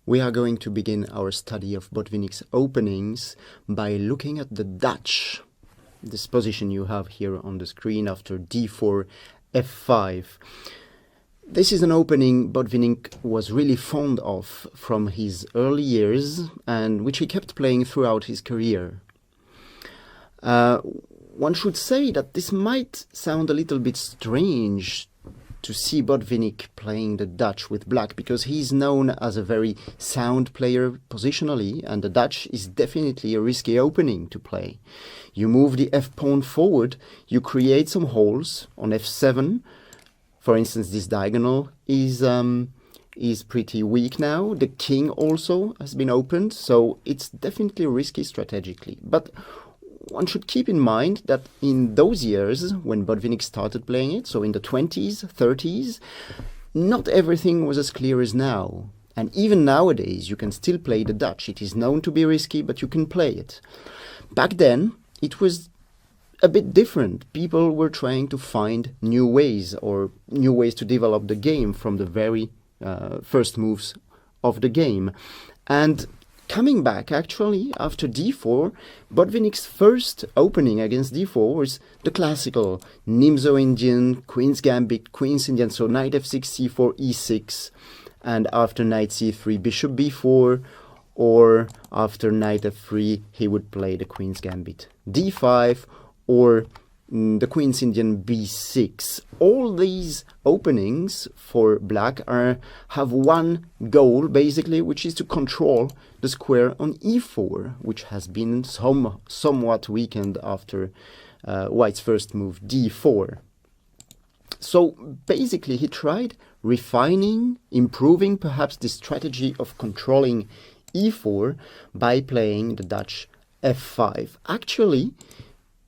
We are going to begin our study of Botvinnik's openings by looking at the Dutch. This position you have here on the screen after d4, f5. This is an opening Botvinnik was really fond of from his early years and which he kept playing throughout his career. One should say that this might sound a little bit strange to see Botvinnik playing the Dutch with black, because he's known as a very sound player positionally, and the Dutch is definitely a risky opening to play. You move the f-pawn forward, you create some holes on f7. For instance, this diagonal is pretty weak now. The king also has been opened, so it's definitely risky strategically. But one should keep in mind that in those years when Botvinnik started playing it, so in the 20s, 30s, not everything was as clear as now. And even nowadays, you can still play the Dutch. It is known to be risky, but you can play it. Back then, it was a bit different. People were trying to find new ways to develop the game from the very first moves of the game. And coming back, actually, after d4, Botvinnik's first opening against d4 was the classical Nimzo-Indian, Queen's Gambit, Queen's Indian, so knight f6, c4, e6, and after knight c3, bishop b4, or after knight f3, he would play the Queen's Gambit, d5, or the Queen's Indian b6. All these openings for black have one goal, basically, which is to control the square on e4, which has been somewhat weakened after white's first move, d4. So basically he tried refining, improving perhaps the strategy of controlling e4 by playing the Dutch f5. Actually,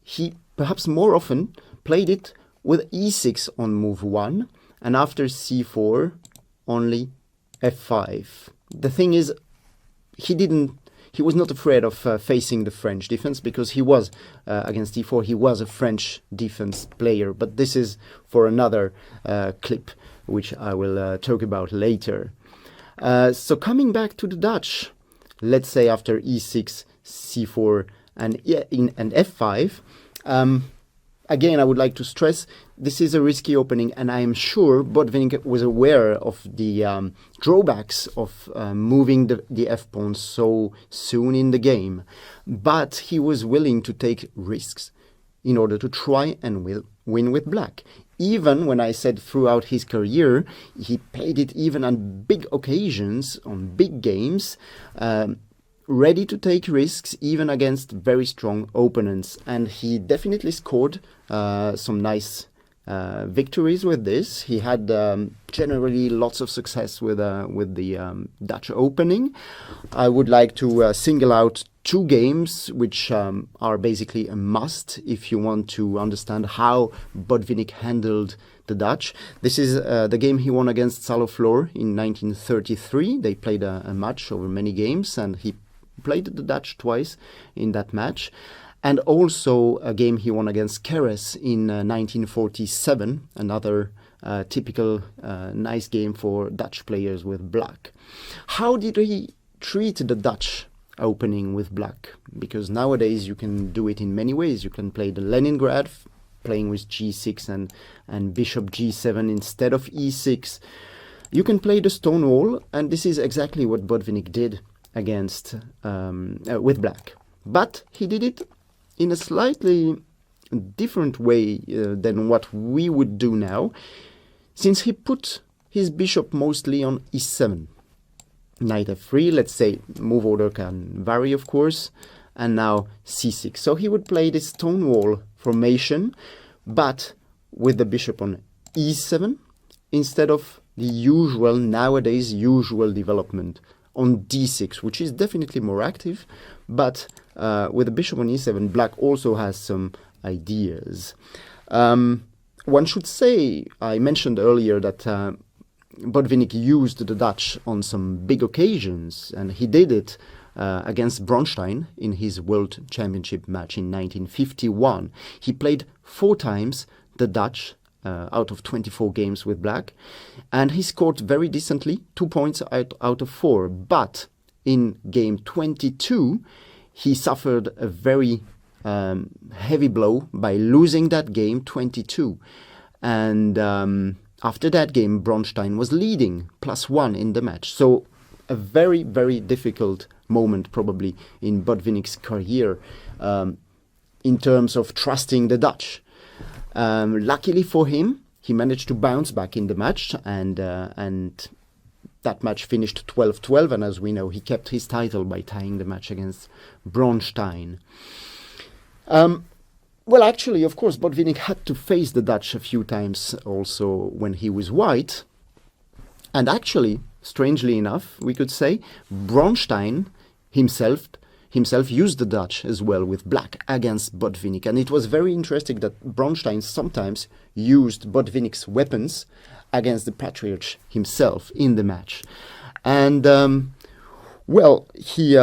he perhaps more often played it with e6 on move 1, and after c4 only f5. The thing is, he was not afraid of facing the French defense, because he was against e4 he was a French defense player, but this is for another clip which I will talk about later. So coming back to the Dutch, let's say after e6, c4 and f5, again, I would like to stress this is a risky opening, and I am sure Botvinnik was aware of the drawbacks of moving the f-pawn so soon in the game. But he was willing to take risks in order to try and win with black. Even when I said throughout his career, he played it even on big occasions, on big games, ready to take risks even against very strong opponents, and he definitely scored some nice victories with this. He had generally lots of success with the Dutch opening. I would like to single out two games which are basically a must if you want to understand how Botvinnik handled the Dutch. This is the game he won against Saloflor in 1933. They played a match over many games, and he played the Dutch twice in that match, and also a game he won against Keres in 1947, another typical nice game for Dutch players with black. How did he treat the Dutch opening with black? Because nowadays you can do it in many ways. You can play the Leningrad, playing with g6 and bishop g7 instead of e6. You can play the Stonewall, and this is exactly what Botvinnik did against with black, but he did it in a slightly different way than what we would do now, since he put his bishop mostly on e7, knight f3. Let's say move order can vary, of course, and now c6. So he would play this Stonewall formation, but with the bishop on e7 instead of the nowadays usual development on d6, which is definitely more active, but with the bishop on e7, black also has some ideas. One should say, I mentioned earlier that Botvinnik used the Dutch on some big occasions, and he did it against Bronstein in his World Championship match in 1951. He played 4 times the Dutch out of 24 games with black, and he scored very decently, 2 points out of 4. But in game 22, he suffered a very heavy blow by losing that game 22. And after that game, Bronstein was leading +1 in the match. So a very, very difficult moment probably in Botvinnik's career in terms of trusting the Dutch. Luckily for him, he managed to bounce back in the match, and that match finished 12-12, and as we know, he kept his title by tying the match against Bronstein. Well, actually, of course, Botvinnik had to face the Dutch a few times also when he was white. And actually, strangely enough, we could say, Bronstein himself used the Dutch as well with black against Botvinnik. And it was very interesting that Bronstein sometimes used Botvinnik's weapons against the Patriarch himself in the match. And well, he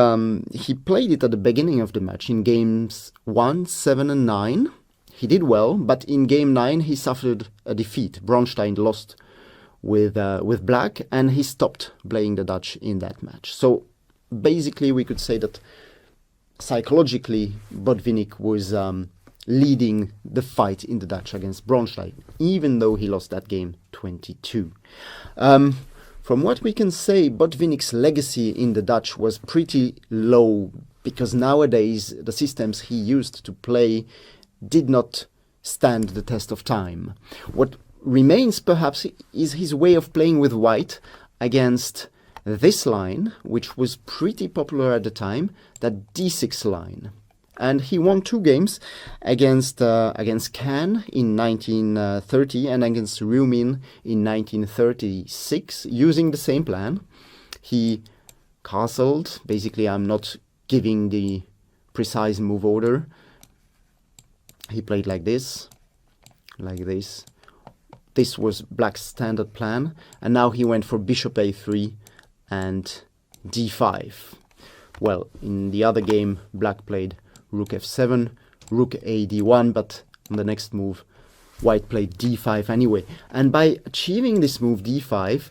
played it at the beginning of the match in games 1, 7 and 9. He did well, but in game 9 he suffered a defeat. Bronstein lost with black, and he stopped playing the Dutch in that match. So basically we could say that psychologically Botvinnik was leading the fight in the Dutch against Bronstein, even though he lost that game 22. From what we can say, Botvinnik's legacy in the Dutch was pretty low, because nowadays the systems he used to play did not stand the test of time. What remains perhaps is his way of playing with white against this line, which was pretty popular at the time, that d6 line. And he won 2 games against Can in 1930 and against Rumin in 1936, using the same plan. He castled. Basically, I'm not giving the precise move order. He played like this, like this. This was Black's standard plan. And now he went for bishop a3 and d5. Well, in the other game, Black played Rook f7, Rook a d1, but on the next move, White played d5 anyway. And by achieving this move d5,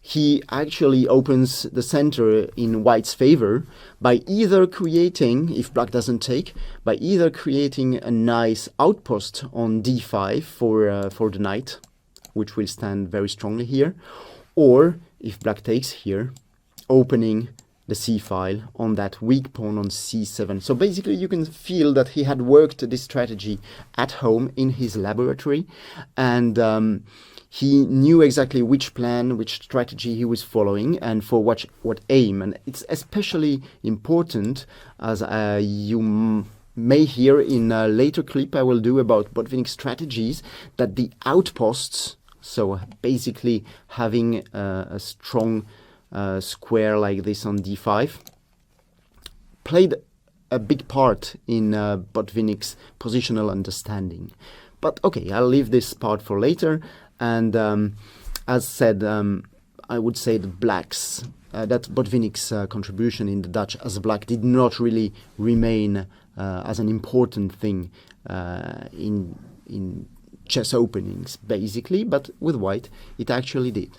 he actually opens the center in White's favor by either creating, if Black doesn't take, by either creating a nice outpost on d5 for the knight, which will stand very strongly here, or if Black takes here, opening the c-file on that weak pawn on c7. So basically you can feel that he had worked this strategy at home in his laboratory, and he knew exactly which plan, which strategy he was following, and for what aim. And it's especially important, as you may hear in a later clip I will do about Botvinnik's strategies, that the outposts, so basically having a strong square like this on d5, played a big part in Botvinnik's positional understanding. But okay, I'll leave this part for later. And as said, I would say that that Botvinnik's contribution in the Dutch as Black did not really remain as an important thing in chess openings, basically, but with White it actually did.